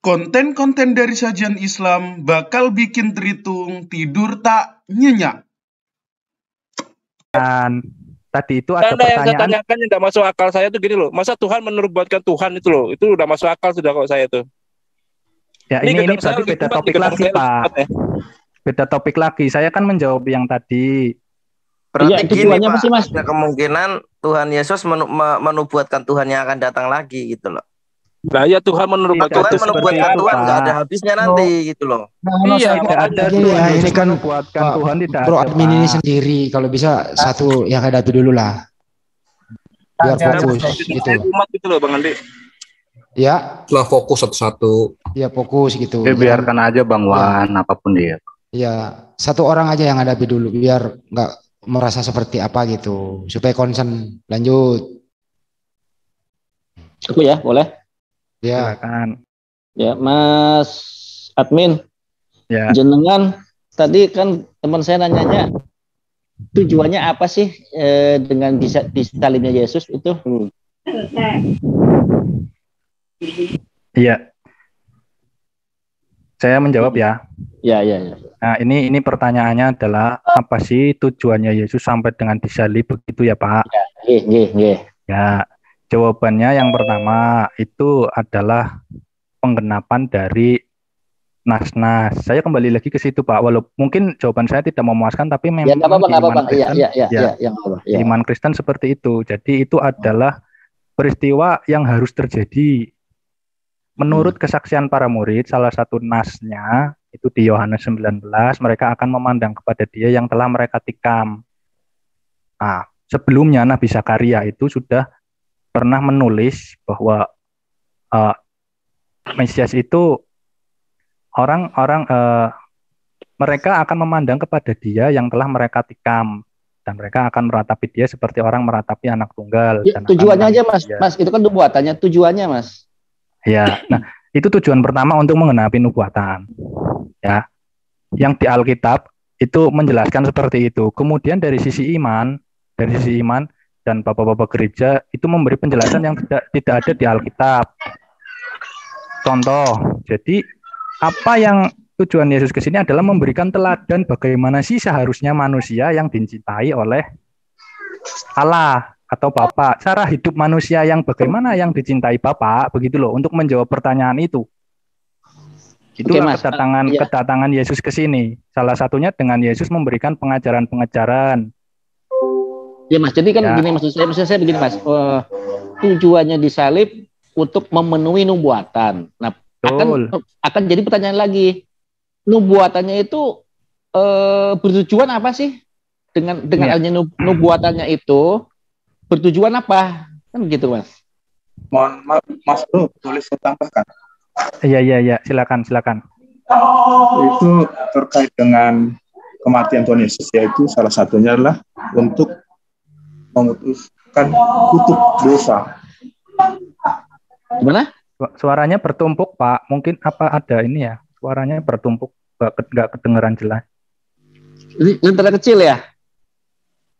Konten-konten dari Sajian Islam bakal bikin Tritung tidur tak nyenyak. Dan tadi itu ada Yang saya pertanyaan. tanyakan yang tidak masuk akal saya tuh gini loh. Masa Tuhan menubuatkan Tuhan itu loh. Itu udah masuk akal sudah kok saya tuh. Ya ini berarti beda topik lagi Pak. Beda topik lagi. Saya kan menjawab yang tadi. Berarti gini Pak, sih, Mas? Ada kemungkinan Tuhan Yesus menubuatkan Tuhan yang akan datang lagi gitu loh. Nah ya Tuhan menubuatkan Tuhan nggak ada habisnya nanti gitu loh. Iya, ada ini kan buatkan Tuhan tidak Bro ada, admin ini sendiri, kalau bisa satu yang hadapi dulu lah. Biar fokus gitu. Umat gitu loh Bang Andi. Ya. Setelah fokus satu-satu. Ya fokus gitu. Ya, biarkan aja Bang Wan apapun dia. Ya, satu orang aja yang hadapi dulu biar nggak merasa seperti apa gitu, supaya concern. Lanjut. Aku ya, boleh? Ya. Silakan. Ya, Mas admin. Ya. Jenengan tadi kan teman saya nanyanya tujuannya apa sih dengan disalibnya Yesus itu? Iya. Saya menjawab ya. Ya. Nah, ini pertanyaannya adalah apa sih tujuannya Yesus sampai dengan disalib begitu ya, Pak? Ya. Ya, jawabannya yang pertama itu adalah penggenapan dari nas-nas. Saya kembali lagi ke situ, Pak. Walaupun mungkin jawaban saya tidak memuaskan, tapi memang iman Kristen seperti itu. Jadi itu adalah peristiwa yang harus terjadi. Menurut kesaksian para murid, salah satu nasnya itu di Yohanes 19, mereka akan memandang kepada Dia yang telah mereka tikam. Nah, sebelumnya Nabi Zakaria itu sudah pernah menulis bahwa Mesias itu mereka akan memandang kepada Dia yang telah mereka tikam, dan mereka akan meratapi Dia seperti orang meratapi anak tunggal. Ya, tujuannya aja Mas, itu kan nubuatannya, tujuannya Mas. Ya, nah itu tujuan pertama untuk menggenapi nubuatan. Ya, yang di Alkitab itu menjelaskan seperti itu. Kemudian dari sisi iman dan bapak-bapak gereja itu memberi penjelasan yang tidak ada di Alkitab. Contoh, jadi apa yang tujuan Yesus ke sini adalah memberikan teladan bagaimana sih seharusnya manusia yang dicintai oleh Allah atau Bapa, cara hidup manusia yang bagaimana yang dicintai Bapa, begitu loh, untuk menjawab pertanyaan itu. Itulah kedatangan Yesus ke sini. Salah satunya dengan Yesus memberikan pengajaran-pengajaran. Ya Mas, jadi kan gini maksud saya begini Mas, tujuannya disalib untuk memenuhi nubuatan. Nah, akan jadi pertanyaan lagi, nubuatannya itu bertujuan apa sih? Dengan adanya nubuatannya itu bertujuan apa? Kan gitu Mas. Mohon maaf Mas Bro, boleh saya tambahkan? Iya, silakan. Itu terkait dengan kematian Tuhan Yesus, yaitu salah satunya adalah untuk memutuskan kutuk dosa. Gimana? Suaranya bertumpuk Pak, mungkin apa ada ini ya? Suaranya bertumpuk, nggak kedengeran jelas. Ini terlalu kecil ya?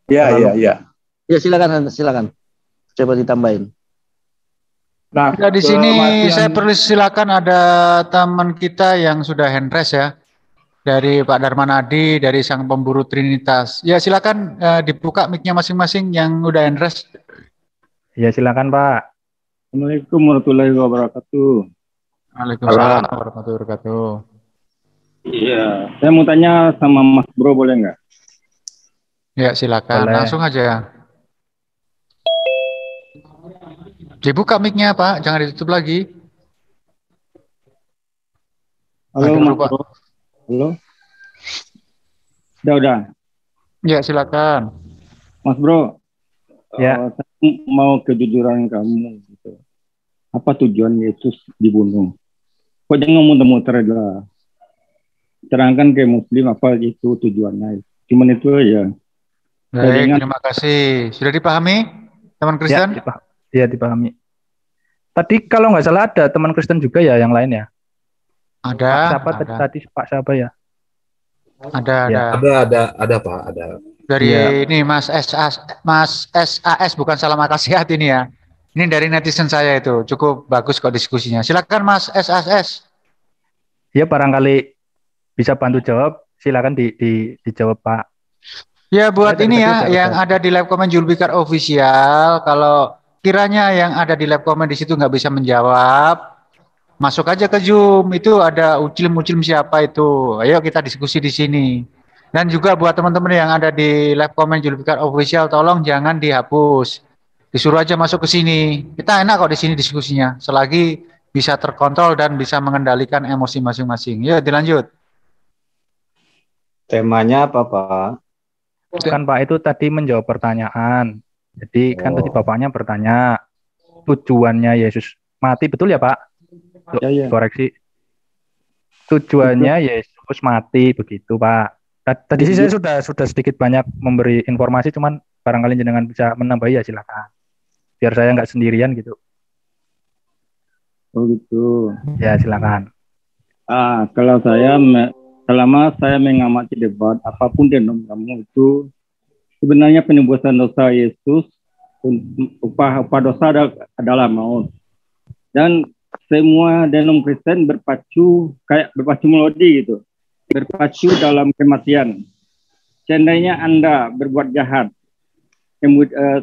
Iya. Ya silakan. Coba ditambahin. Nah, di sini saya perlu silakan ada teman kita yang sudah hand raise ya, dari Pak Darman Adi dari Sang Pemburu Trinitas. Ya silakan dibuka mic-nya masing-masing yang udah hand raise. Ya silakan Pak. Assalamualaikum warahmatullahi wabarakatuh. Waalaikumsalam warahmatullahi wabarakatuh. Iya, saya mau tanya sama Mas Bro, boleh nggak? Ya silakan, langsung aja. Dibuka mic-nya Pak, jangan ditutup lagi. Halo Mas Bro. Halo. Udah. Ya silakan. Mas Bro. Ya. Saya mau kejujuran kamu gitu. Apa tujuan Yesus dibunuh? Kok jangan muter-muter lah. Terangkan ke Muslim apa itu tujuannya. Cuman itu aja. Baik, terima kasih. Sudah dipahami, teman Kristen? Ya, dipahami. Tadi kalau nggak salah ada teman Kristen juga ya yang lain ya? Ada. Tadi Pak siapa ya? Ada Pak, ada. Dari ini Mas SAS bukan salah makasih hati ini ya. Ini dari netizen saya itu. Cukup bagus kok diskusinya. Silakan Mas SAS. Ya barangkali bisa bantu jawab, silakan dijawab Pak. Ya buat Saya ini dari ya tadi yang ada di live comment Julbikar official, kalau kiranya yang ada di live comment di situ nggak bisa menjawab, masuk aja ke Zoom, itu ada ucil-ucil siapa itu. Ayo kita diskusi di sini. Dan juga buat teman-teman yang ada di live comment Julbikar official, tolong jangan dihapus. Disuruh aja masuk ke sini. Kita enak kok di sini diskusinya, selagi bisa terkontrol dan bisa mengendalikan emosi masing-masing. Ya, dilanjut. Temanya apa, Pak? Bukan Pak, itu tadi menjawab pertanyaan. Jadi kan tadi Bapaknya bertanya tujuannya Yesus mati, betul ya Pak? Ya. Koreksi. Tujuannya Yesus mati begitu Pak. Tadi sih saya sudah sedikit banyak memberi informasi, cuman barangkali jenengan bisa menambahi ya silakan. Biar saya nggak sendirian gitu. Oh gitu. Ya silakan. Kalau saya selama saya mengamati debat apapun denom kamu itu sebenarnya penebusan dosa Yesus, upah dosa adalah maut. Dan semua denom Kristen berpacu melodi gitu. Berpacu dalam kematian. Seandainya Anda berbuat jahat,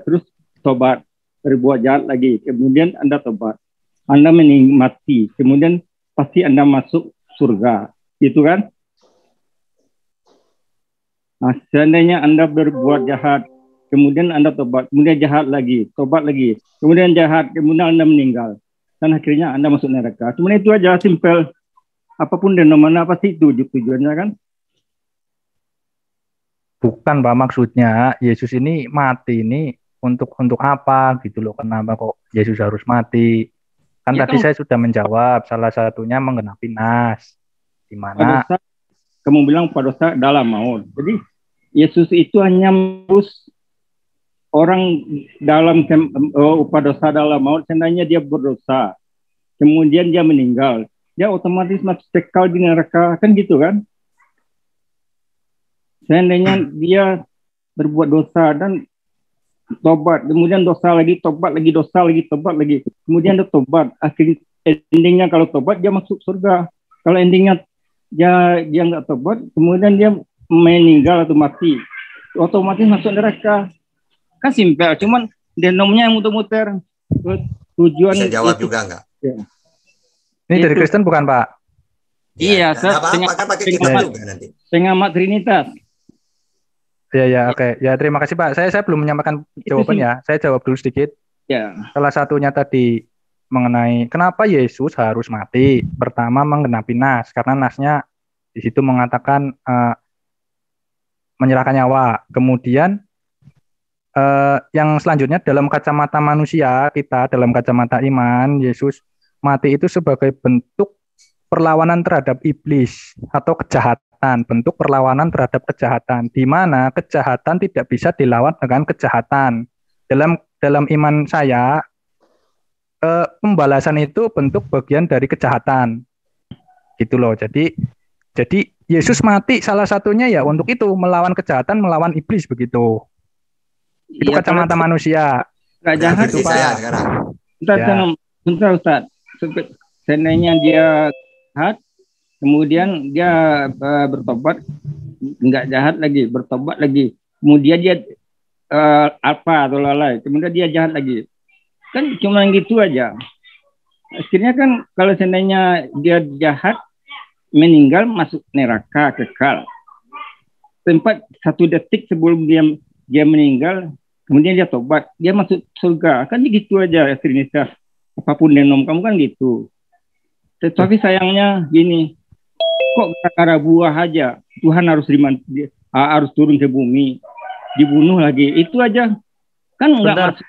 terus tobat, berbuat jahat lagi, kemudian Anda tobat, Anda menikmati, kemudian pasti Anda masuk surga, gitu kan? Nah, seandainya Anda berbuat jahat, kemudian Anda tobat, kemudian jahat lagi, tobat lagi, kemudian jahat, kemudian Anda meninggal, dan akhirnya Anda masuk neraka. Cuma itu aja, simpel. Apapun denomana pasti itu tujuannya kan? Bukan Pak, maksudnya Yesus ini mati ini untuk apa gitu loh? Kenapa kok Yesus harus mati? Kan Ya, tadi saya sudah menjawab, salah satunya menggenapi nas. Di mana kamu bilang padosa dalam maut. Jadi Yesus itu hanya menembus orang dalam padosa dalam maut, seandainya dia berdosa. Kemudian dia meninggal. Dia otomatis masuk kekal di neraka, kan gitu kan? Seandainya dia berbuat dosa dan tobat, kemudian dosa lagi, tobat lagi, dosa lagi, tobat lagi, kemudian dia tobat, akhirnya endingnya kalau tobat dia masuk surga. Kalau endingnya dia nggak tobat, kemudian dia meninggal atau mati, otomatis masuk neraka. Kan simpel, cuman denomnya yang muter-muter. Tujuan bisa jawab itu juga nggak? Ya. Ini dari Kristen bukan Pak? Iya, saya pengamat Trinitas. Ya, oke. Ya, terima kasih Pak. Saya belum menyampaikan jawaban ya. Saya jawab dulu sedikit. Ya. Salah satunya tadi mengenai kenapa Yesus harus mati. Pertama menggenapi nas, karena nasnya di situ mengatakan menyerahkan nyawa. Kemudian yang selanjutnya dalam kacamata manusia kita, dalam kacamata iman, Yesus mati itu sebagai bentuk perlawanan terhadap iblis atau kejahatan, bentuk perlawanan terhadap kejahatan, di mana kejahatan tidak bisa dilawan dengan kejahatan. Dalam iman saya, pembalasan itu bentuk bagian dari kejahatan, gitu loh. Jadi Yesus mati salah satunya ya untuk itu, melawan kejahatan, melawan iblis begitu. Itu ya, kacamata manusia. Gak jahat itu Pak. Sebentar Ustaz. Seandainya dia jahat, kemudian dia bertobat, nggak jahat lagi, bertobat lagi, kemudian dia apa atau lalai, kemudian dia jahat lagi, kan cuma gitu aja. Akhirnya kan kalau seandainya dia jahat, meninggal masuk neraka kekal. Tempat 1 detik sebelum dia meninggal, kemudian dia tobat, dia masuk surga, kan gitu aja Trinitas. Apapun denom kamu kan gitu. Tetapi sayangnya gini, kok gara-gara buah aja Tuhan harus turun ke bumi, dibunuh lagi, itu aja kan nggak masuk.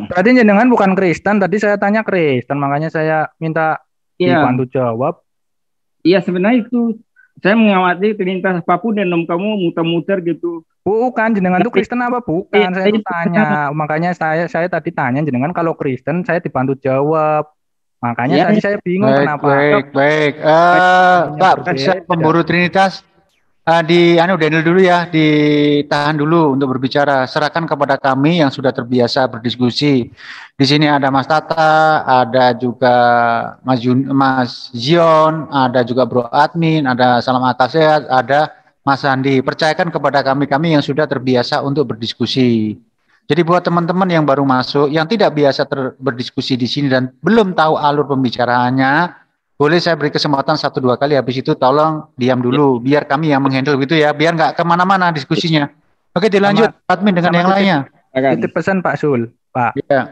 Berarti jenengan bukan Kristen. Tadi saya tanya Kristen, makanya saya minta dibantu jawab. Iya, sebenarnya itu saya mengamati Trinitas, apapun denom kamu muter-muter gitu. Bukan, jenengan itu Kristen apa bukan? Saya itu tanya, makanya saya tadi tanya jenengan kalau Kristen, saya dibantu jawab. Makanya tadi saya bingung kenapa. Baik. Pak, bisa pemburu Trinitas, Daniel dulu ya, ditahan dulu untuk berbicara. Serahkan kepada kami yang sudah terbiasa berdiskusi. Di sini ada Mas Tata, ada juga Mas Zion, ada juga Bro Admin, ada Salam Akal Sehat, ada Mas Andi. Percayakan kepada kami yang sudah terbiasa untuk berdiskusi. Jadi buat teman-teman yang baru masuk, yang tidak biasa berdiskusi di sini dan belum tahu alur pembicaraannya, boleh saya beri kesempatan 1-2 kali, habis itu tolong diam dulu, biar kami yang menghandle gitu ya, biar nggak kemana-mana diskusinya. Oke, dilanjut admin dengan yang lainnya. Titip pesan Pak Sul, Pak. Ya.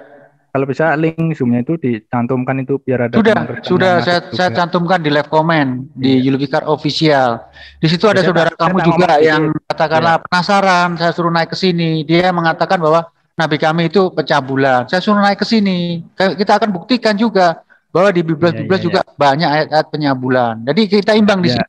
Kalau bisa link Zoom-nya itu dicantumkan itu biar ada sudah saya cantumkan di live comment di Yulfikar Official. Di situ ada saudara kamu juga yang katakanlah penasaran, saya suruh naik ke sini. Dia mengatakan bahwa nabi kami itu pecah bulan. Saya suruh naik ke sini. Kita akan buktikan juga bahwa di Biblia juga banyak ayat-ayat penyabulan. Jadi kita imbang di sini.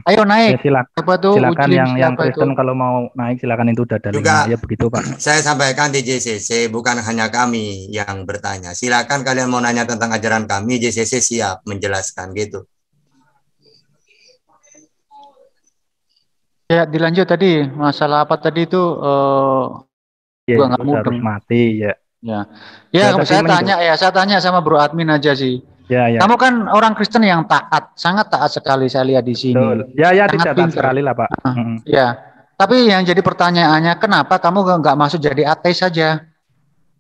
Ayo naik. Silakan yang Kristen kalau mau naik silakan, itu udah ada juga, ya begitu Pak. Saya sampaikan di JCC bukan hanya kami yang bertanya. Silakan kalian mau nanya tentang ajaran kami, JCC siap menjelaskan gitu. Ya, dilanjut tadi masalah apa tadi itu gua nggak harus mati ya. Ya, saya tanya sama Bro Admin aja sih. Ya. Kamu kan orang Kristen yang taat, sangat taat sekali saya lihat di sini. Betul. Ya, tidak taat sekali lah Pak. Ya, tapi yang jadi pertanyaannya, kenapa kamu nggak masuk jadi ateis saja?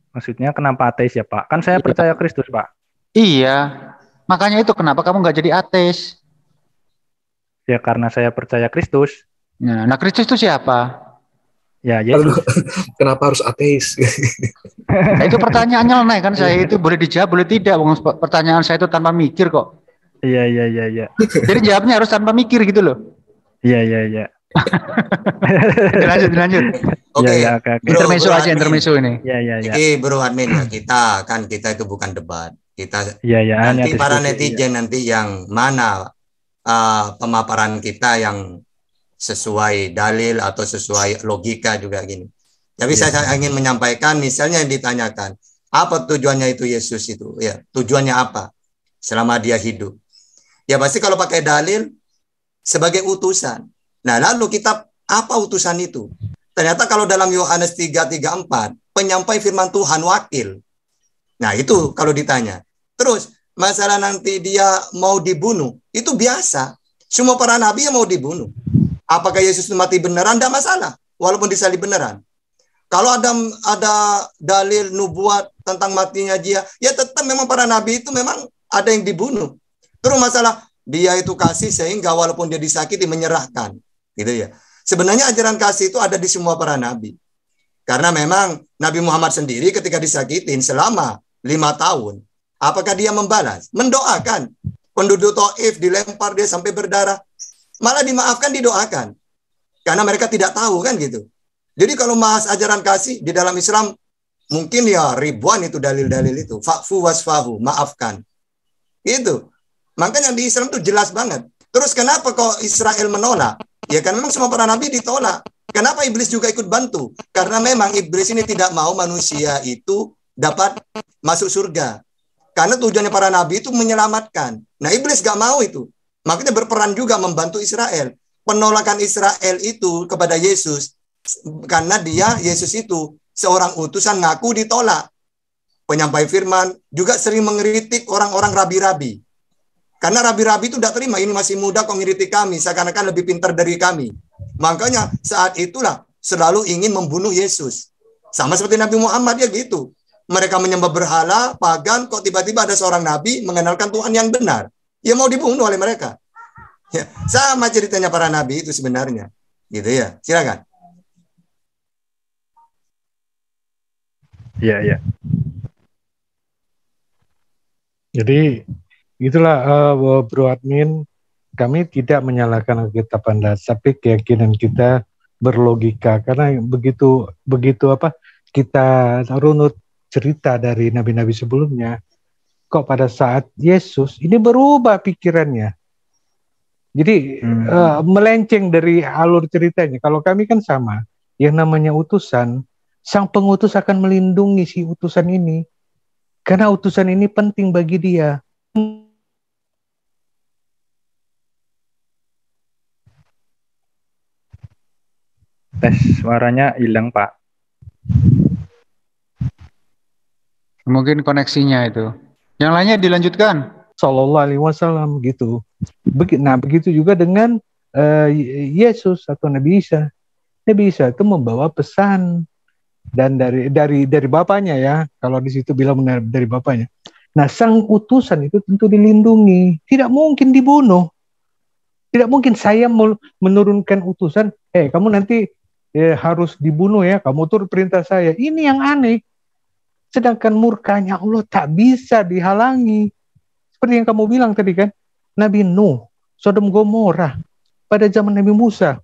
Maksudnya kenapa ateis ya Pak? Kan saya percaya Kristus Pak. Iya, makanya itu kenapa kamu nggak jadi ateis? Ya karena saya percaya Kristus. Nah, Kristus itu siapa? Ya, Yesus. Kenapa harus ateis? Nah, itu pertanyaannya naik kan, saya itu boleh dijawab boleh tidak. Pertanyaan saya itu tanpa mikir kok. Iya. Jadi jawabnya harus tanpa mikir gitu loh. Iya. Lanjut. Oke. Intermezzo ini. Iya. Jadi Bro Admin ya, kita itu bukan debat. Kita nanti para netizen nanti yang mana pemaparan kita yang sesuai dalil atau sesuai logika juga gini. Tapi saya ingin menyampaikan, misalnya yang ditanyakan, apa tujuannya itu Yesus itu? Ya, tujuannya apa selama dia hidup? Ya pasti kalau pakai dalil sebagai utusan. Nah, lalu kita apa utusan itu? Ternyata kalau dalam Yohanes 3:34, penyampai firman Tuhan wakil. Nah, itu kalau ditanya. Terus masalah nanti dia mau dibunuh, itu biasa. Semua para nabi yang mau dibunuh. Apakah Yesus mati beneran? Tidak masalah, walaupun disalib beneran. Kalau ada dalil nubuat tentang matinya dia, ya tetap memang para nabi itu memang ada yang dibunuh. Terus masalah dia itu kasih sehingga walaupun dia disakiti menyerahkan, gitu ya. Sebenarnya ajaran kasih itu ada di semua para nabi. Karena memang Nabi Muhammad sendiri ketika disakitin selama 5 tahun, apakah dia membalas? Mendoakan. Penduduk Taif dilempar dia sampai berdarah. Malah dimaafkan, didoakan. Karena mereka tidak tahu kan gitu. Jadi kalau bahas ajaran kasih di dalam Islam, mungkin ya ribuan itu dalil-dalil itu. Fa'fu wasfahu, maafkan. Gitu. Makanya di Islam itu jelas banget. Terus kenapa kok Israel menolak? Ya kan memang semua para nabi ditolak. Kenapa iblis juga ikut bantu? Karena memang iblis ini tidak mau manusia itu dapat masuk surga. Karena tujuannya para nabi itu menyelamatkan. Nah iblis gak mau itu. Makanya berperan juga membantu Israel. Penolakan Israel itu kepada Yesus karena Yesus itu seorang utusan ngaku ditolak. Penyampai firman juga sering mengkritik orang-orang rabi-rabi. Karena rabi-rabi itu tidak terima, ini masih muda kok ngiritik kami, seakan-akan lebih pintar dari kami. Makanya saat itulah selalu ingin membunuh Yesus. Sama seperti Nabi Muhammad ya gitu. Mereka menyembah berhala, pagan, kok tiba-tiba ada seorang nabi mengenalkan Tuhan yang benar. Ya mau dibunuh oleh mereka. Ya, sama ceritanya para nabi itu sebenarnya. Gitu ya. Silakan. Iya. Jadi itulah Bro Admin, kami tidak menyalahkan Alkitab Anda, tapi keyakinan kita berlogika karena begitu kita runut cerita dari nabi-nabi sebelumnya, kok pada saat Yesus ini berubah pikirannya. Jadi melenceng dari alur ceritanya. Kalau kami kan sama, yang namanya utusan, sang pengutus akan melindungi si utusan ini. Karena utusan ini penting bagi dia. Tes suaranya hilang, Pak. Mungkin koneksinya itu. Yang lainnya dilanjutkan. Sallallahu alaihi wasallam gitu. Nah, begitu juga dengan Yesus atau Nabi Isa. Nabi Isa itu membawa pesan dan dari bapaknya ya. Kalau di situ bilang benar dari bapaknya. Nah, sang utusan itu tentu dilindungi, tidak mungkin dibunuh. Tidak mungkin saya menurunkan utusan, kamu nanti harus dibunuh ya, kamu turut perintah saya. Ini yang aneh. Sedangkan murkanya Allah tak bisa dihalangi. Seperti yang kamu bilang tadi kan, Nabi Nuh, Sodom Gomora, pada zaman Nabi Musa,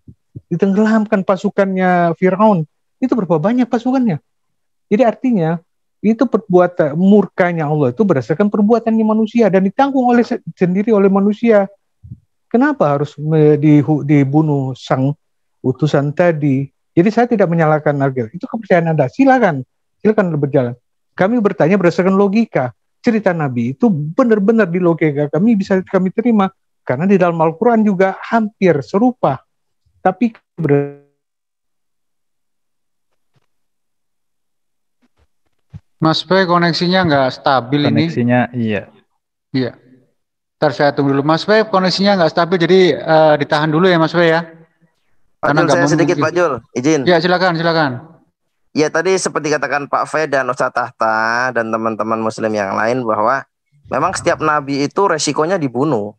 ditenggelamkan pasukannya Firaun. Itu berapa banyak pasukannya? Jadi artinya, itu perbuatan murkanya Allah itu berdasarkan perbuatannya manusia dan ditanggung sendiri oleh manusia. Kenapa harus dibunuh sang utusan tadi? Jadi saya tidak menyalahkan Alkitab. Itu kepercayaan Anda. Silakan berjalan. Kami bertanya berdasarkan logika. Cerita Nabi itu benar-benar di logika kami bisa kami terima karena di dalam Al-Quran juga hampir serupa. Tapi Mas Pe, koneksinya nggak stabil ini. Koneksinya iya. Ntar saya tunggu dulu. Mas Pe, koneksinya nggak stabil, jadi ditahan dulu ya Mas Pe ya. Pak Jul, saya sedikit Pak Jul, izin. Ya silakan. Ya tadi seperti katakan Pak Fe dan Ustaz Tahta dan teman-teman Muslim yang lain bahwa memang setiap nabi itu resikonya dibunuh.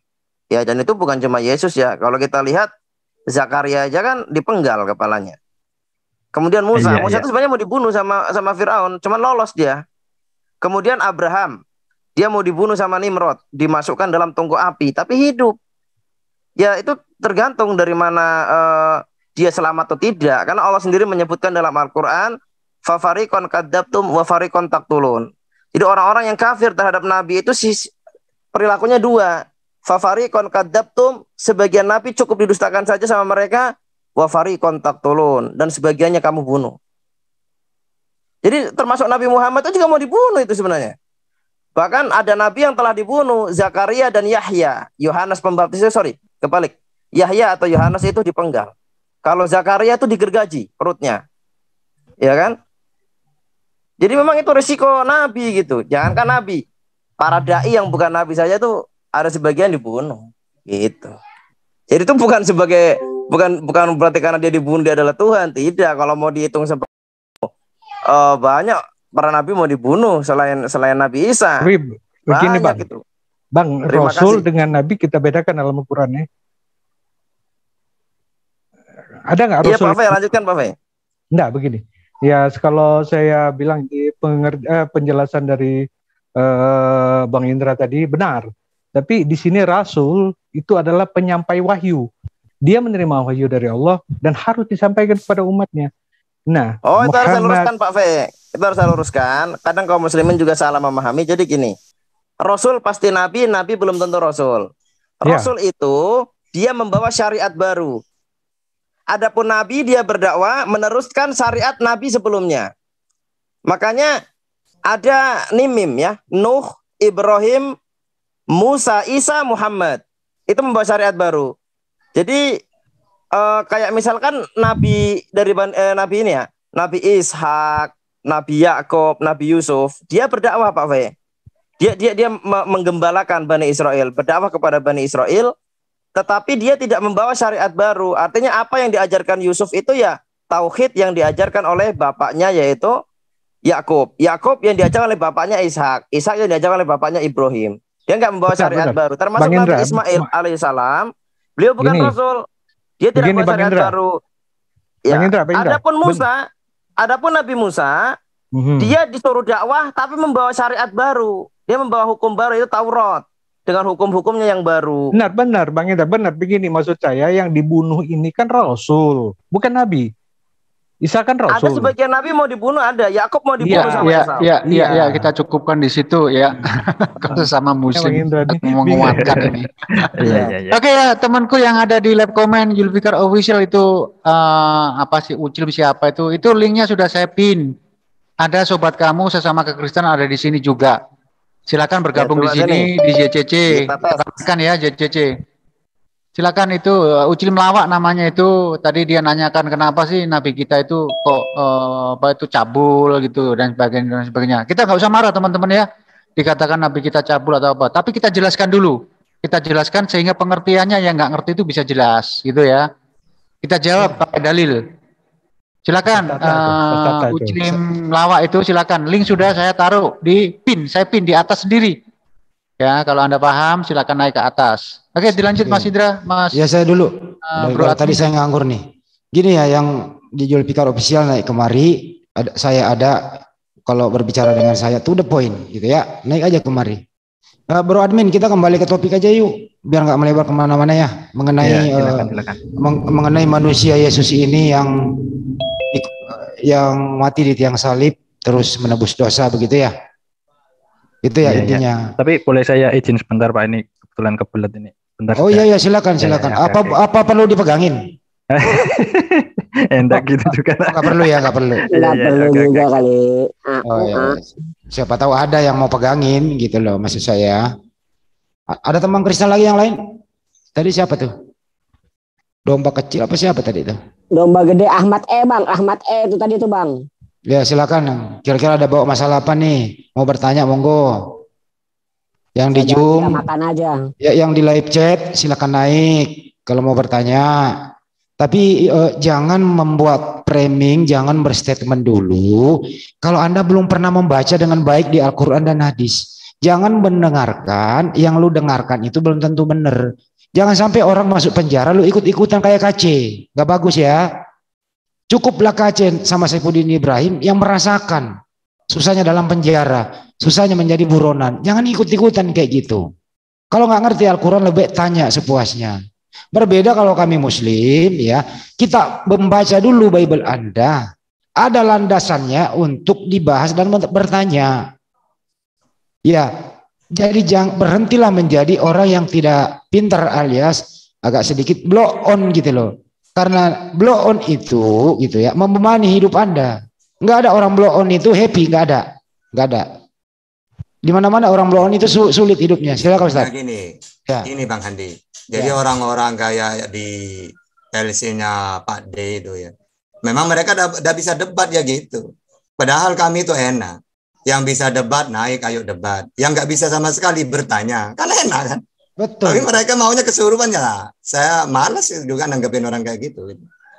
Ya, dan itu bukan cuma Yesus ya. Kalau kita lihat Zakaria aja kan dipenggal kepalanya. Kemudian Musa itu sebenarnya mau dibunuh sama Firaun, cuman lolos dia. Kemudian Abraham, dia mau dibunuh sama Nimrod, dimasukkan dalam tungku api, tapi hidup. Ya itu tergantung dari mana dia selamat atau tidak. Karena Allah sendiri menyebutkan dalam Al-Quran, Fafarikon kadzabtum wa farikon taqtulun. Jadi orang-orang yang kafir terhadap Nabi itu perilakunya dua. Fafarikon kadzabtum, sebagian Nabi cukup didustakan saja sama mereka, wa farikon taqtulun, dan sebagiannya kamu bunuh. Jadi termasuk Nabi Muhammad itu juga mau dibunuh itu sebenarnya. Bahkan ada Nabi yang telah dibunuh, Zakaria dan Yahya. Yohanes Pembaptis, kebalik. Yahya atau Yohanes itu dipenggal. Kalau Zakaria itu digergaji perutnya. Ya kan? Jadi memang itu risiko Nabi gitu. Jangankan Nabi, para dai yang bukan Nabi saja itu ada sebagian dibunuh. Gitu. Jadi itu bukan berarti karena dia dibunuh dia adalah Tuhan. Tidak. Kalau mau dihitung seperti banyak para nabi mau dibunuh selain Nabi Isa. Begini Bang. Gitu. Bang, Rasul dengan Nabi kita bedakan dalam Al-Quran ya. Ada nggak Rasul? Iya Pak Fe, lanjutkan Pak Fe. Enggak, begini. Ya kalau saya bilang di penjelasan dari Bang Indra tadi benar. Tapi di sini Rasul itu adalah penyampai wahyu. Dia menerima wahyu dari Allah dan harus disampaikan kepada umatnya. Nah, itu harus saya luruskan Pak Fe. Itu harus saya luruskan. Kadang kaum muslimin juga salah memahami. Jadi gini, Rasul pasti Nabi belum tentu Rasul. Rasul itu dia membawa syariat baru. Adapun Nabi dia berdakwah meneruskan syariat Nabi sebelumnya. Makanya ada nimim ya, Nuh, Ibrahim, Musa, Isa, Muhammad. Itu membawa syariat baru. Jadi kayak misalkan Nabi dari Nabi ini ya, Nabi Ishak, Nabi Yakub, Nabi Yusuf, dia berdakwah Pak Fe. Dia menggembalakan Bani Israel, berdakwah kepada Bani Israel, tetapi dia tidak membawa syariat baru. Artinya apa yang diajarkan Yusuf itu ya tauhid yang diajarkan oleh bapaknya yaitu Yakub. Yakub yang diajarkan oleh bapaknya Ishak. Ishak yang diajarkan oleh bapaknya Ibrahim. Dia nggak membawa syariat baru. Termasuk Nabi Ismail alaihissalam. Beliau bukan Rasul. Dia tidak membawa syariat baru. Ya. Adapun Nabi Musa, dia disuruh dakwah tapi membawa syariat baru. Dia membawa hukum baru, itu Taurat. Dengan hukum-hukumnya yang baru. Benar, Bang Indra, benar. Begini maksud saya, yang dibunuh ini kan Rasul, bukan Nabi. Isa kan Rasul. Ada sebagian Nabi mau dibunuh, ada. Yakub mau dibunuh sama Esau. Iya, kita cukupkan di situ ya. Kalau sama Muslim menguatkan ini. Oke ya, temanku yang ada di live comment Julfikar Official itu apa sih Ucil siapa itu? Itu linknya sudah saya pin. Ada sobat kamu sesama kekristenan ada di sini juga. Silakan bergabung di sini di JCC. Kan ya JCC. Silakan itu Ucil Melawak namanya itu. Tadi dia nanyakan kenapa sih Nabi kita itu kok apa itu cabul gitu dan sebagainya. Kita nggak usah marah teman-teman ya. Dikatakan Nabi kita cabul atau apa. Tapi kita jelaskan dulu. Kita jelaskan sehingga pengertiannya yang nggak ngerti itu bisa jelas gitu ya. Kita jawab pakai dalil. Silakan Ucil Melawak itu silakan. Link sudah saya taruh di pin. Saya pin di atas sendiri. Ya, kalau Anda paham silakan naik ke atas. Oke, dilanjut Mas Indra, Mas. Ya, saya dulu. Tadi saya nganggur nih. Gini ya, yang di Julfikar official naik kemari, saya ada kalau berbicara dengan saya to the point gitu ya. Naik aja kemari. Bro admin, kita kembali ke topik aja yuk, biar nggak melebar kemana-mana ya, mengenai silakan. Mengenai manusia Yesus ini yang mati di tiang salib terus menebus dosa begitu ya. Itu ya intinya. Tapi boleh saya izin sebentar Pak, ini kebetulan kebelet ini. Bentar, oh iya silakan. Apa perlu dipegangin? Enggak gitu juga. Nggak perlu ya, nggak perlu. Nggak perlu juga kali. Oh iya. Siapa tahu ada yang mau pegangin gitu loh maksud saya. Ada teman Kristen lagi yang lain? Tadi siapa tuh? Domba kecil apa siapa tadi itu? Domba gede Ahmad Bang. Ahmad itu tadi tuh Bang. Ya silakan. Kira-kira ada bawa masalah apa nih? Mau bertanya monggo. Yang di Zoom, makan aja. Ya, yang di live chat silakan naik kalau mau bertanya. Tapi jangan membuat framing, jangan berstatement dulu. Kalau Anda belum pernah membaca dengan baik di Al-Quran dan hadis, jangan mendengarkan yang lu dengarkan itu belum tentu benar. Jangan sampai orang masuk penjara lu ikut-ikutan kayak KC, nggak bagus ya. Cukuplah KC sama Saifuddin Ibrahim yang merasakan susahnya dalam penjara, susahnya menjadi buronan. Jangan ikut-ikutan kayak gitu. Kalau nggak ngerti Al-Quran lebih tanya sepuasnya. Berbeda kalau kami Muslim ya, kita membaca dulu Bible Anda. Ada landasannya untuk dibahas dan bertanya. Ya, jadi jangan berhentilah menjadi orang yang tidak pintar alias agak sedikit blow on gitu loh. Karena blow on itu gitu ya membebani hidup Anda. Nggak ada orang blow on itu happy, nggak ada. Di mana-mana orang blow on itu sulit hidupnya. Silakan Ustaz. Nah, gini Bang Handi. Jadi orang-orang kayak di LC-nya Pak D itu ya. Memang mereka udah bisa debat ya gitu. Padahal kami itu enak. Yang bisa debat naik, ayo debat. Yang nggak bisa sama sekali bertanya, kan enak kan? Betul. Tapi mereka maunya kesurupan ya. Saya malas juga nanggepin orang kayak gitu.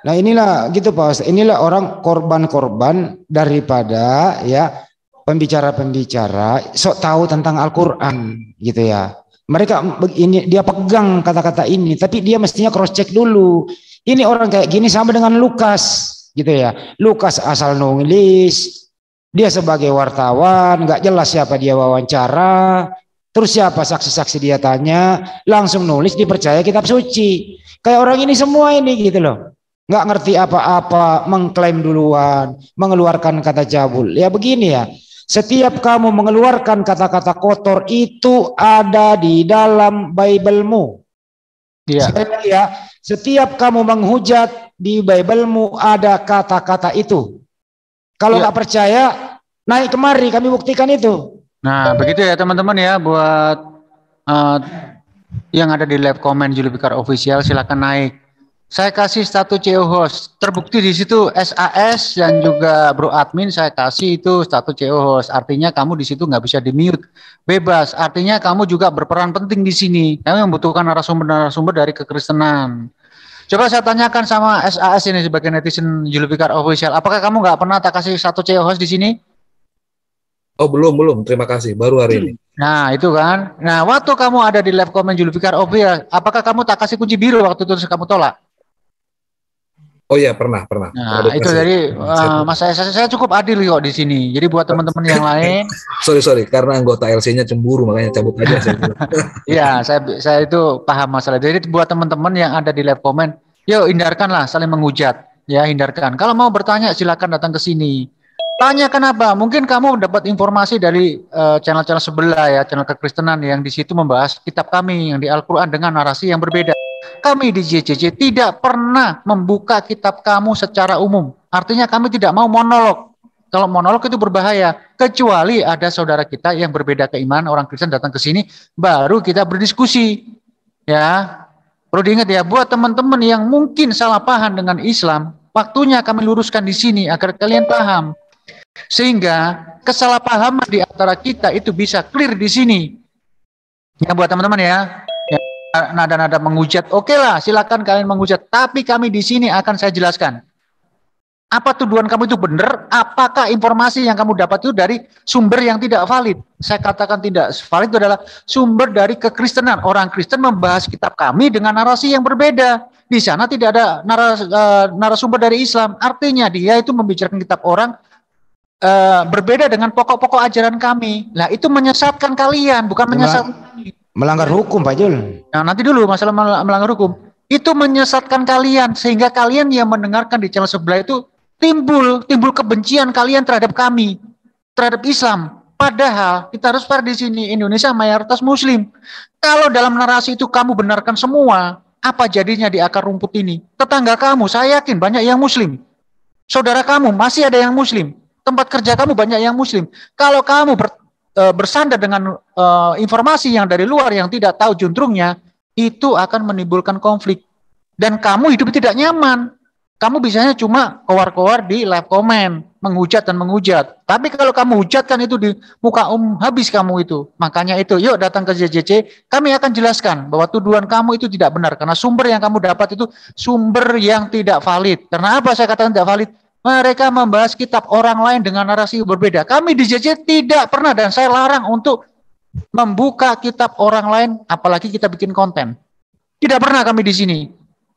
Nah inilah gitu Pak. Inilah orang korban-korban daripada ya pembicara-pembicara sok tahu tentang Al-Quran gitu ya. Mereka ini dia pegang kata-kata ini, tapi dia mestinya cross check dulu. Ini orang kayak gini sama dengan Lukas gitu ya. Lukas asal nulis, dia sebagai wartawan nggak jelas siapa dia wawancara. Terus siapa saksi-saksi dia tanya, langsung nulis dipercaya kitab suci. Kayak orang ini semua ini gitu loh. Nggak ngerti apa-apa, mengklaim duluan, mengeluarkan kata cabul. Ya begini ya, setiap kamu mengeluarkan kata-kata kotor itu ada di dalam Bible-mu. Iya. Ya, setiap kamu menghujat di Bible-mu ada kata-kata itu. Kalau nggak percaya, naik kemari kami buktikan itu. Nah, begitu ya teman-teman ya, buat yang ada di live comment Julfikar Official silakan naik. Saya kasih status CEO host. Terbukti di situ SAS dan juga Bro Admin saya kasih itu status CEO host. Artinya kamu di situ nggak bisa di-mute. Bebas. Artinya kamu juga berperan penting di sini. Kami membutuhkan narasumber-narasumber dari kekristenan. Coba saya tanyakan sama SAS ini sebagai netizen Julfikar Official. Apakah kamu nggak pernah tak kasih status CEO host di sini? Oh belum, terima kasih, baru hari ini. Nah itu kan, nah waktu kamu ada di live comment Julfikar Official, apakah kamu tak kasih kunci biru waktu itu kamu tolak? Oh iya pernah. Nah itu jadi mas saya cukup adil kok di sini. Jadi buat teman-teman yang lain. sorry, karena anggota LC-nya cemburu makanya cabut aja. Iya, saya itu paham masalah. Jadi buat teman-teman yang ada di live comment, yuk hindarkanlah saling menghujat, ya hindarkan. Kalau mau bertanya silakan datang ke sini. Tanya kenapa? Mungkin kamu dapat informasi dari channel-channel sebelah ya, channel kekristenan yang di situ membahas kitab kami yang di Al-Quran dengan narasi yang berbeda. Kami di JCC tidak pernah membuka kitab kamu secara umum. Artinya kami tidak mau monolog. Kalau monolog itu berbahaya. Kecuali ada saudara kita yang berbeda keimanan, orang Kristen datang ke sini, baru kita berdiskusi. Ya. Perlu diingat ya, buat teman-teman yang mungkin salah paham dengan Islam, waktunya kami luruskan di sini agar kalian paham. Sehingga kesalahpahaman di antara kita itu bisa clear di sini. Ya buat teman-teman ya, nada-nada menghujat, oke lah, silakan kalian menghujat. Tapi kami di sini akan saya jelaskan. Apa tuduhan kamu itu benar? Apakah informasi yang kamu dapat itu dari sumber yang tidak valid? Saya katakan tidak valid itu adalah sumber dari kekristenan. Orang Kristen membahas kitab kami dengan narasi yang berbeda. Di sana tidak ada narasumber dari Islam. Artinya dia itu membicarakan kitab orang berbeda dengan pokok-pokok ajaran kami. Nah itu menyesatkan kalian, bukan menyesatkan kami. Melanggar hukum, Pak Jul. Nah nanti dulu masalah melanggar hukum. Itu menyesatkan kalian sehingga kalian yang mendengarkan di channel sebelah itu timbul kebencian kalian terhadap kami, terhadap Islam. Padahal kita harus fair di sini, Indonesia mayoritas Muslim. Kalau dalam narasi itu kamu benarkan semua, apa jadinya di akar rumput ini? Tetangga kamu, saya yakin banyak yang Muslim. Saudara kamu masih ada yang Muslim. Tempat kerja kamu banyak yang Muslim. Kalau kamu bersandar dengan informasi yang dari luar yang tidak tahu juntrungnya, itu akan menimbulkan konflik. Dan kamu hidup tidak nyaman. Kamu biasanya cuma kowar-kowar di live comment, menghujat dan menghujat. Tapi kalau kamu hujatkan itu di muka habis kamu itu. Makanya itu, yuk datang ke JJC, kami akan jelaskan bahwa tuduhan kamu itu tidak benar. Karena sumber yang kamu dapat itu sumber yang tidak valid. Karena apa saya katakan tidak valid? Mereka membahas kitab orang lain dengan narasi berbeda. Kami di JJC tidak pernah, dan saya larang untuk membuka kitab orang lain, apalagi kita bikin konten. Tidak pernah kami di sini.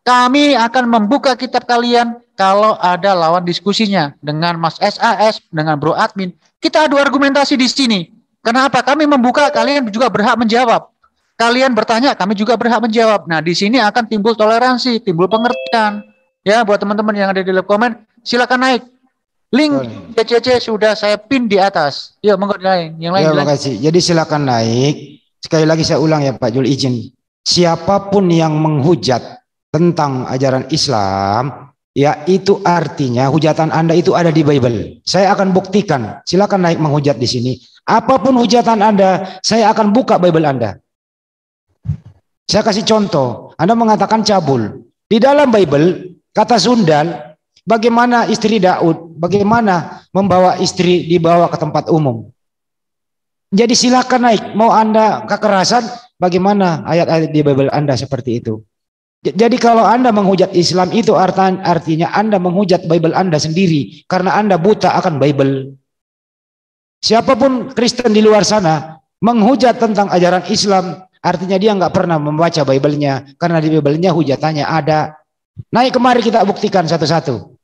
Kami akan membuka kitab kalian kalau ada lawan diskusinya dengan Mas SAS, dengan Bro Admin. Kita adu argumentasi di sini. Kenapa? Kami membuka, kalian juga berhak menjawab. Kalian bertanya, kami juga berhak menjawab. Nah, di sini akan timbul toleransi, timbul pengertian. Ya, buat teman-teman yang ada di live comment, silakan naik. Link JCC sudah saya pin di atas. Yuk, monggo naik. Yang lain. Terima kasih. Jadi silakan naik. Sekali lagi saya ulang ya Pak Jul, izin. Siapapun yang menghujat tentang ajaran Islam, ya itu artinya hujatan Anda itu ada di Bible. Saya akan buktikan. Silakan naik menghujat di sini. Apapun hujatan Anda, saya akan buka Bible Anda. Saya kasih contoh. Anda mengatakan cabul. Di dalam Bible, kata sundal, bagaimana istri Daud, bagaimana membawa istri dibawa ke tempat umum. Jadi silakan naik. Mau Anda kekerasan, bagaimana ayat-ayat di Bible Anda seperti itu. Jadi kalau Anda menghujat Islam itu artinya Anda menghujat Bible Anda sendiri. Karena Anda buta akan Bible. Siapapun Kristen di luar sana menghujat tentang ajaran Islam, artinya dia nggak pernah membaca Bible-nya. Karena di Bible-nya hujatannya ada. Naik kemari kita buktikan satu-satu.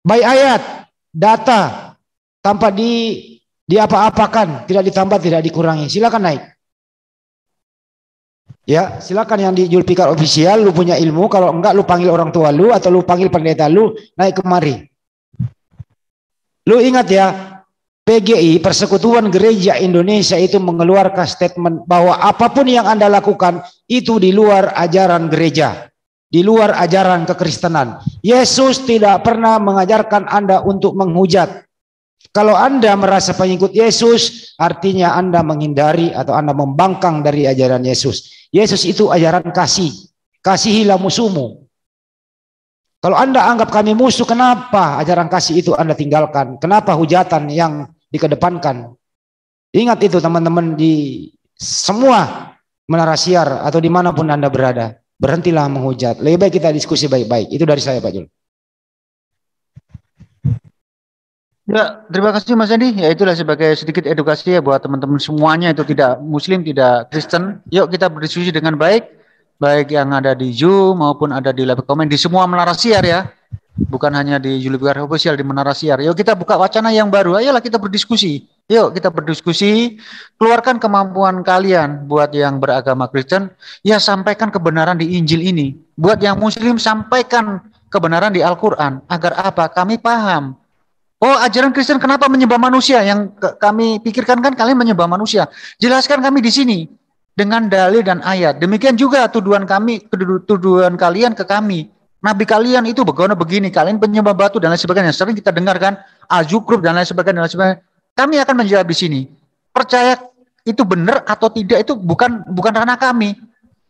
Baik ayat, data, tanpa diapa-apakan, tidak ditambah, tidak dikurangi. Silakan naik. Ya, silakan yang di Julfikar Official, lu punya ilmu, kalau enggak lu panggil orang tua lu atau lu panggil pendeta lu, naik kemari. Lu ingat ya, PGI, Persekutuan Gereja Indonesia itu mengeluarkan statement bahwa apapun yang Anda lakukan itu di luar ajaran gereja, di luar ajaran kekristenan. Yesus tidak pernah mengajarkan Anda untuk menghujat. Kalau Anda merasa pengikut Yesus, artinya Anda menghindari atau Anda membangkang dari ajaran Yesus. Yesus itu ajaran kasih. Kasihilah musuhmu. Kalau Anda anggap kami musuh, kenapa ajaran kasih itu Anda tinggalkan? Kenapa hujatan yang dikedepankan? Ingat itu teman-teman di semua menara siar atau dimanapun Anda berada. Berhentilah menghujat. Lebih baik kita diskusi baik-baik. Itu dari saya Pak Jul. Ya, terima kasih Mas Andi. Ya itulah sebagai sedikit edukasi ya buat teman-teman semuanya itu tidak Muslim, tidak Kristen. Yuk kita berdiskusi dengan baik, baik yang ada di Zoom maupun ada di live comment di semua menara siar ya. Bukan hanya di Julfikar Official, di menara siar. Yuk kita buka wacana yang baru. Ayolah kita berdiskusi. Yuk kita berdiskusi. Keluarkan kemampuan kalian buat yang beragama Kristen. Ya sampaikan kebenaran di Injil ini. Buat yang Muslim sampaikan kebenaran di Al-Quran. Agar apa? Kami paham. Oh, ajaran Kristen kenapa menyembah manusia? Yang kami pikirkan kan kalian menyembah manusia. Jelaskan kami di sini dengan dalil dan ayat. Demikian juga tuduhan kalian ke kami. Nabi kalian itu begini, kalian penyembah batu dan lain sebagainya. Sering kita dengarkan Azukruf dan lain sebagainya. Kami akan menjawab di sini. Percaya itu benar atau tidak itu bukan ranah kami.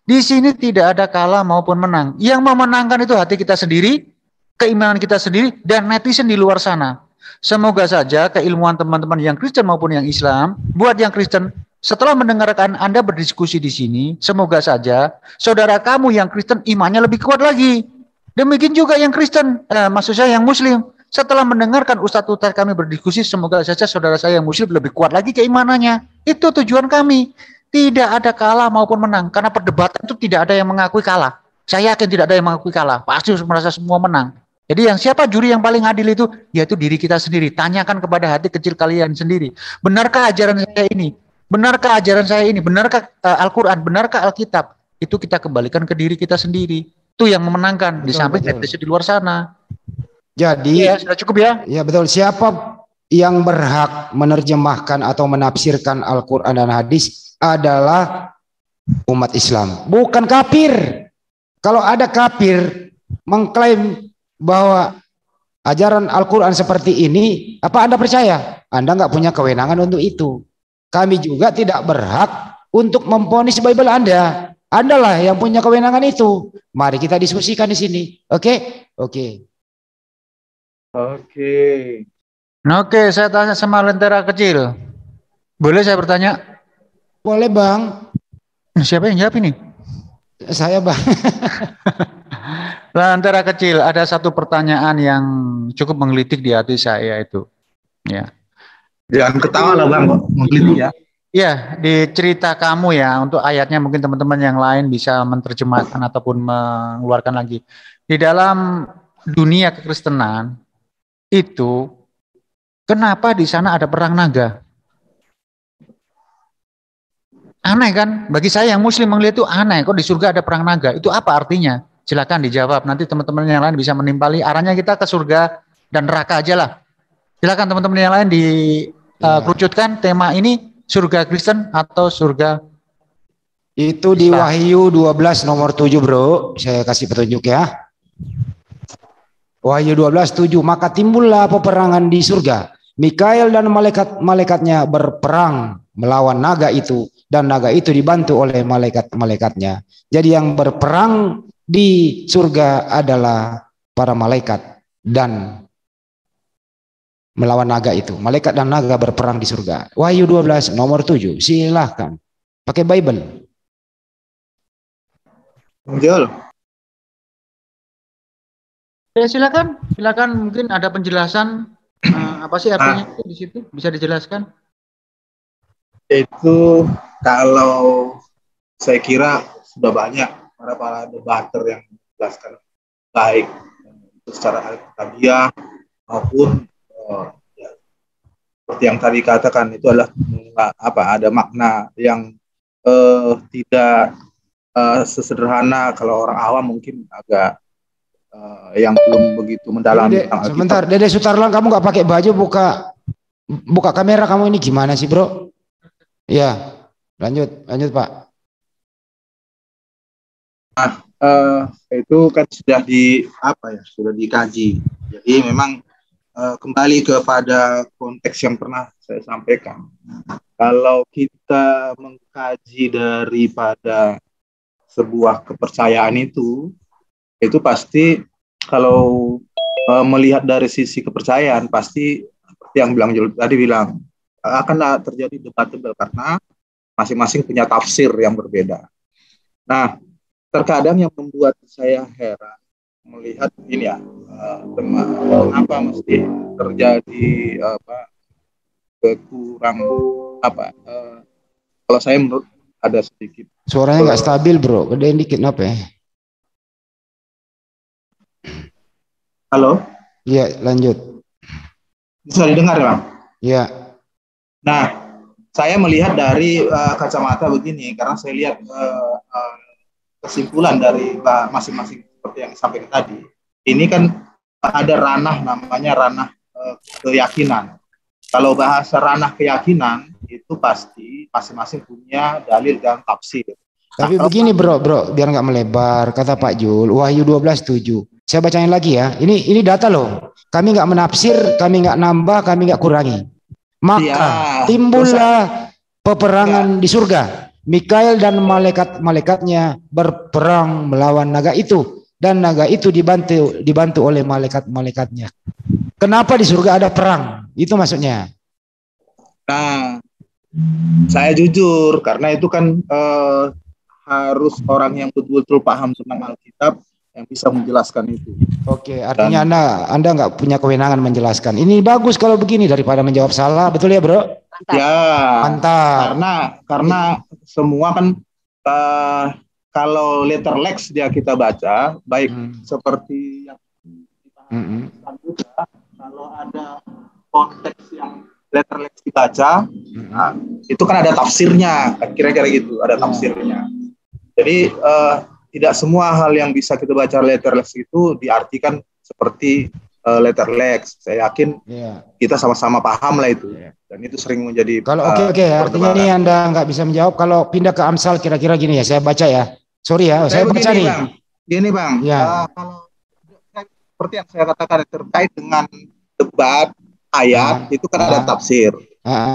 Di sini tidak ada kalah maupun menang. Yang memenangkan itu hati kita sendiri, keimanan kita sendiri, dan netizen di luar sana. Semoga saja keilmuan teman-teman yang Kristen maupun yang Islam, buat yang Kristen, setelah mendengarkan Anda berdiskusi di sini, semoga saja saudara kamu yang Kristen imannya lebih kuat lagi. Demikian juga yang Kristen, maksud saya yang Muslim. Setelah mendengarkan ustadz-ustadz kami berdiskusi, semoga saja saudara saya yang Muslim lebih kuat lagi keimanannya. Itu tujuan kami. Tidak ada kalah maupun menang. Karena perdebatan itu tidak ada yang mengakui kalah. Saya yakin tidak ada yang mengakui kalah. Pasti merasa semua menang. Jadi yang siapa juri yang paling adil itu? Yaitu diri kita sendiri. Tanyakan kepada hati kecil kalian sendiri. Benarkah ajaran saya ini? Benarkah ajaran saya ini? Benarkah Al-Quran? Benarkah Alkitab? Itu kita kembalikan ke diri kita sendiri. Itu yang memenangkan. Di samping netizen di luar sana. Jadi, ya, sudah cukup ya? Ya betul. Siapa yang berhak menerjemahkan atau menafsirkan Al-Quran dan hadis adalah umat Islam, bukan kafir. Kalau ada kafir mengklaim bahwa ajaran Al-Quran seperti ini, apa Anda percaya? Anda nggak punya kewenangan untuk itu. Kami juga tidak berhak untuk memvonis Bible Anda. Anda lah yang punya kewenangan itu. Mari kita diskusikan di sini. Oke? Oke. Oke, saya tanya sama Lentera kecil. Boleh saya bertanya? Boleh, Bang. Siapa yang jawab ini? Saya, Bang. Lentera kecil, ada satu pertanyaan yang cukup menggelitik di hati saya itu. Ya. Jangan ketawa lah, Bang, menggelitik ya. Ya, di cerita kamu ya, untuk ayatnya mungkin teman-teman yang lain bisa menerjemahkan ataupun mengeluarkan lagi. Di dalam dunia kekristenan, itu kenapa di sana ada perang naga? Aneh kan? Bagi saya yang Muslim melihat itu aneh. Kok di surga ada perang naga? Itu apa artinya? Silakan dijawab. Nanti teman-teman yang lain bisa menimpali. Arahnya kita ke surga dan neraka aja lah. Silakan teman-teman yang lain dikerucutkan tema ini, surga Kristen atau surga itu di Wahyu 12 nomor 7, Bro. Saya kasih petunjuk ya. Wahyu 12:7, maka timbullah peperangan di surga. Mikael dan malaikat-malaikatnya berperang melawan naga itu, dan naga itu dibantu oleh malaikat-malaikatnya. Jadi yang berperang di surga adalah para malaikat dan melawan naga itu. Malaikat dan naga berperang di surga. Wahyu 12 nomor 7. Silahkan pakai Bible. Betul. Ya, silakan mungkin ada penjelasan apa sih artinya di situ, bisa dijelaskan? Itu kalau saya kira sudah banyak para debater yang menjelaskan baik secara alkitab maupun ya, seperti yang tadi katakan itu adalah ada makna yang tidak sesederhana kalau orang awam mungkin agak yang belum begitu mendalam. Sebentar, Dede Sutarlan, kamu nggak pakai baju, buka kamera kamu ini gimana sih, Bro? Ya, lanjut Pak. Nah, itu kan sudah sudah dikaji. Jadi memang kembali kepada konteks yang pernah saya sampaikan. Kalau kita mengkaji daripada sebuah kepercayaan itu pasti kalau melihat dari sisi kepercayaan pasti seperti yang tadi bilang akan terjadi debatable karena masing-masing punya tafsir yang berbeda. Nah, terkadang yang membuat saya heran melihat ini ya, kenapa mesti terjadi kalau saya menurut ada sedikit suaranya nggak stabil, Bro, gedein dikit apa ya? Halo? Iya, lanjut. Bisa didengar, Bang? Iya. Nah, saya melihat dari kacamata begini, karena saya lihat kesimpulan dari masing-masing seperti yang disampaikan tadi. Ini kan ada namanya ranah keyakinan. Kalau bahasa ranah keyakinan, itu pasti masing-masing punya dalil dan tafsir. Tapi begini, bro, biar nggak melebar, kata Pak Jul, Wahyu 12:7. Saya bacain lagi ya. Ini data loh. Kami nggak menafsir, kami nggak nambah, kami nggak kurangi. Maka timbullah peperangan di surga. Mikael dan malaikat-malaikatnya berperang melawan naga itu, dan naga itu dibantu oleh malaikat-malaikatnya. Kenapa di surga ada perang? Itu maksudnya. Nah, saya jujur karena itu kan harus orang yang betul-betul paham tentang Alkitab yang bisa menjelaskan itu. Oke, artinya Anda nggak punya kewenangan menjelaskan. Ini bagus kalau begini daripada menjawab salah, betul ya, Bro? Ya, mantap. Karena semua kan kalau letter lex dia kita baca, baik seperti yang dipahami juga, kalau ada konteks yang letter lex dibaca, nah, itu kan ada tafsirnya, kira-kira gitu, ada tafsirnya. Jadi tidak semua hal yang bisa kita baca letter lex itu diartikan seperti letter lex. Saya yakin kita sama-sama paham lah itu. Dan itu sering menjadi kalau oke, artinya ini Anda nggak bisa menjawab. Kalau pindah ke Amsal kira-kira gini ya, saya baca ya. Sorry ya, saya baca nih. Bang. Gini Bang, ya. Kalau seperti yang saya katakan terkait dengan debat ayat itu kan ada tafsir.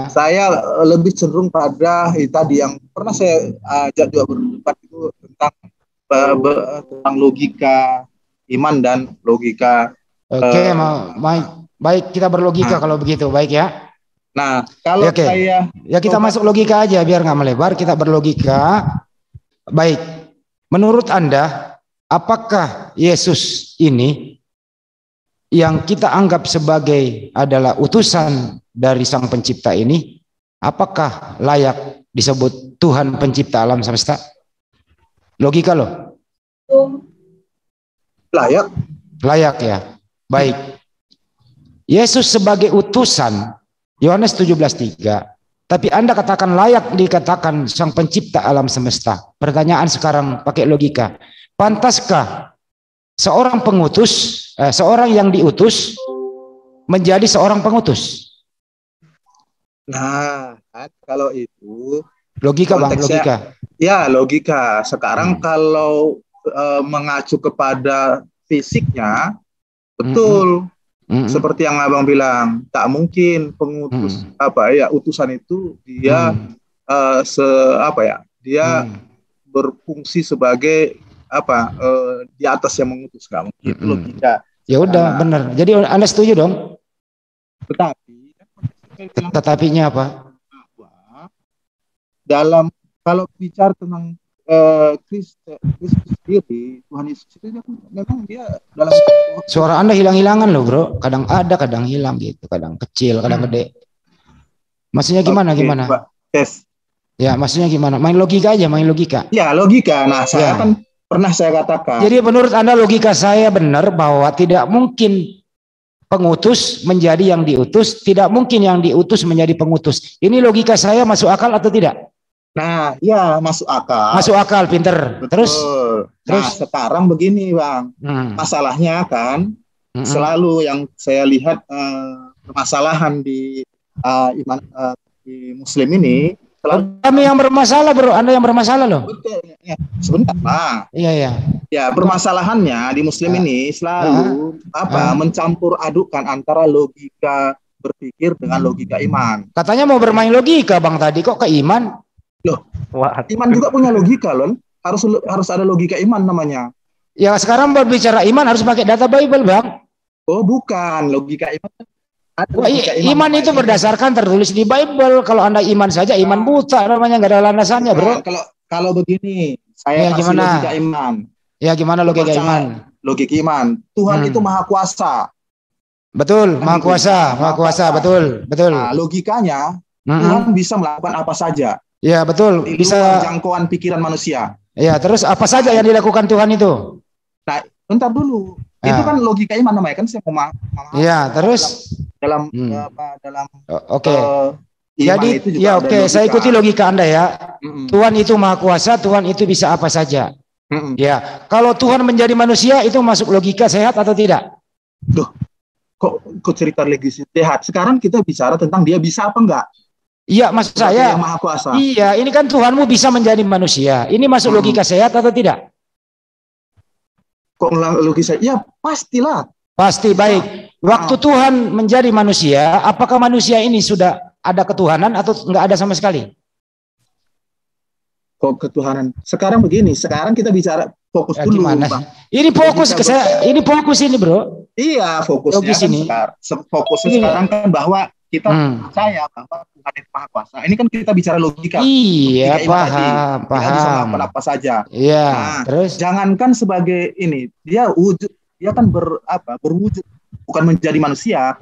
Saya lebih cenderung pada tadi yang pernah saya ajak juga berdebat itu tentang logika iman dan logika. Oke, baik kita berlogika kalau begitu, baik ya. Nah, kalau saya kita masuk logika aja biar nggak melebar, kita berlogika. Baik, menurut Anda, apakah Yesus ini yang kita anggap sebagai adalah utusan dari Sang Pencipta ini, apakah layak disebut Tuhan Pencipta alam semesta? Logika loh. Layak ya. Baik. Yesus sebagai utusan Yohanes 17:3. Tapi Anda katakan layak dikatakan Sang Pencipta alam semesta. Pertanyaan sekarang pakai logika. Pantaskah seorang pengutus, seorang yang diutus menjadi seorang pengutus? Nah, kalau itu logika Bang, logika. Ya, logika. Sekarang kalau mengacu kepada fisiknya, betul. Seperti yang Abang bilang, tak mungkin pengutus utusan itu dia dia berfungsi sebagai di atas yang mengutus, nggak mungkin. Itu logika. Ya udah, benar. Jadi Anda setuju dong? Tetapinya apa? Dalam kalau bicara tentang Kristus sendiri, Tuhan Yesus itu memang dia dalam suara Anda hilang-hilangan loh, Bro. Kadang ada, kadang hilang gitu, kadang kecil, kadang gede. Maksudnya gimana? Tes. Ya, maksudnya gimana? Main logika aja, main logika. Ya, logika. Nah, saya kan pernah saya katakan. Jadi menurut Anda logika saya benar bahwa tidak mungkin pengutus menjadi yang diutus, tidak mungkin yang diutus menjadi pengutus. Ini logika saya masuk akal atau tidak? Nah, ya masuk akal. Masuk akal, pinter. Betul. Terus sekarang begini, Bang. Masalahnya kan selalu yang saya lihat permasalahan di iman di Muslim ini. Kami yang bermasalah, Bro. Anda yang bermasalah loh. Betul. Ya. Sebentar, Bang. Iya. Ya, permasalahannya di Muslim ini selalu mencampur adukan antara logika berpikir dengan logika iman. Katanya mau bermain logika, Bang, tadi kok ke iman? Loh, iman juga punya logika, loh. Harus ada logika iman namanya. Ya, sekarang berbicara iman harus pakai data Bible, Bang. Oh, bukan. Logika iman. Iman itu berdasarkan tertulis di Bible. Kalau Anda iman saja, iman buta namanya, nggak ada landasannya, Bro. Kalau begini, saya kasih logika iman. Ya, gimana logika iman? Logika iman. Tuhan itu maha kuasa. Betul, maha kuasa, betul. Nah, logikanya Tuhan bisa melakukan apa saja. Ya, betul. Bisa jangkauan pikiran manusia. Ya, terus apa saja yang dilakukan Tuhan itu? Nah, bentar dulu. Itu kan logika iman namanya kan, saya memahami. Ya, terus dalam oke. Jadi ya oke, saya ikuti logika Anda ya. Tuhan itu maha kuasa, Tuhan itu bisa apa saja. Ya, kalau Tuhan menjadi manusia itu masuk logika sehat atau tidak? Loh, kok cerita logika sehat? Sekarang kita bicara tentang dia bisa apa enggak? Iya, maksud saya. Maha kuasa. Iya, ini kan Tuhanmu bisa menjadi manusia. Ini masuk logika sehat atau tidak? Kok logika? Ya, pastilah. Pasti, baik. Waktu Tuhan menjadi manusia, apakah manusia ini sudah ada ketuhanan atau enggak ada sama sekali? ketuhanan. Sekarang begini, sekarang kita bicara fokus dulu, Bang. Ini fokus ke saya, ini fokus ini, Bro. Iya, fokusnya kan fokusnya sekarang kan bahwa kita percaya bahwa Tuhan itu Maha Kuasa. Ini kan kita bicara logika. Iya, paham. Dia bisa melakukan apa saja. Iya, nah, terus jangankan sebagai ini, dia kan berwujud, bukan menjadi manusia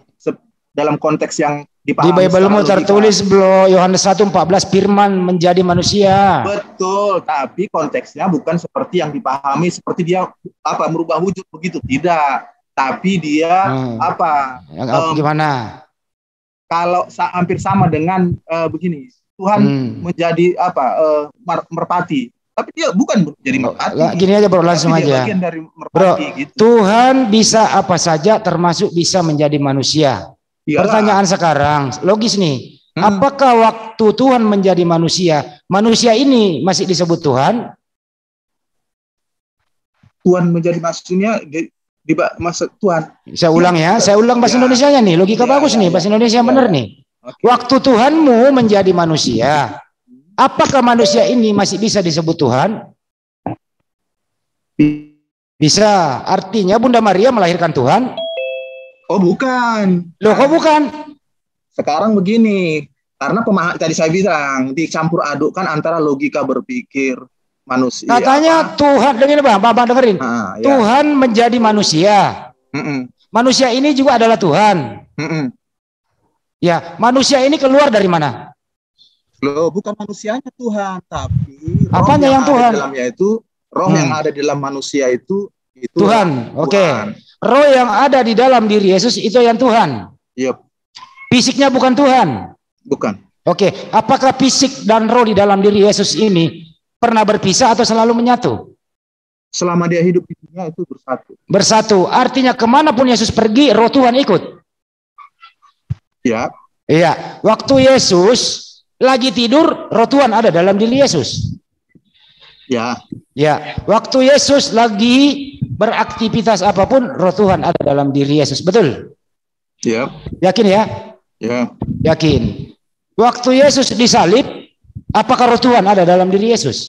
dalam konteks yang dipahami. Di Bible-mu tertulis bro, Yohanes 1:14 firman menjadi manusia. Betul, tapi konteksnya bukan seperti yang dipahami seperti dia merubah wujud begitu, tidak. Tapi dia gimana? Kalau hampir sama dengan begini, Tuhan menjadi merpati. Tapi dia bukan menjadi merpati. Gini aja bro, langsung aja. Bagian dari merpati, bro, gitu. Tuhan bisa apa saja termasuk bisa menjadi manusia. Iyalah. Pertanyaan sekarang, logis nih. Apakah waktu Tuhan menjadi manusia, manusia ini masih disebut Tuhan? Tuhan menjadi maksudnya masa Tuhan. Saya ulang ya, saya ulang bahasa Indonesianya nih. Logika bagus nih, bahasa Indonesia benar nih. Okay. Waktu Tuhanmu menjadi manusia, apakah manusia ini masih bisa disebut Tuhan? Bisa. Artinya Bunda Maria melahirkan Tuhan? Oh bukan. Loh kok bukan? Sekarang begini, karena tadi saya bilang dicampur adukkan antara logika berpikir manusia. Katanya Tuhan, dengerin Bapak dengerin. Tuhan menjadi manusia. Manusia ini juga adalah Tuhan. Ya, manusia ini keluar dari mana? Loh, bukan manusianya Tuhan, tapi apanya yang Tuhan? Dalamnya itu roh yang ada di dalam manusia itu Tuhan. Oke. Roh yang ada di dalam diri Yesus itu yang Tuhan. Yep. Fisiknya bukan Tuhan. Bukan. Oke. Apakah fisik dan roh di dalam diri Yesus ini pernah berpisah atau selalu menyatu? Selama dia hidup di dunia itu bersatu. Bersatu. Artinya kemanapun Yesus pergi, roh Tuhan ikut. Ya. Iya. Waktu Yesus lagi tidur, roh Tuhan ada dalam diri Yesus. Ya. Ya. Waktu Yesus lagi beraktivitas apapun, roh Tuhan ada dalam diri Yesus, betul? Ya. Yakin ya? Ya. Yakin. Waktu Yesus disalib, apakah roh Tuhan ada dalam diri Yesus?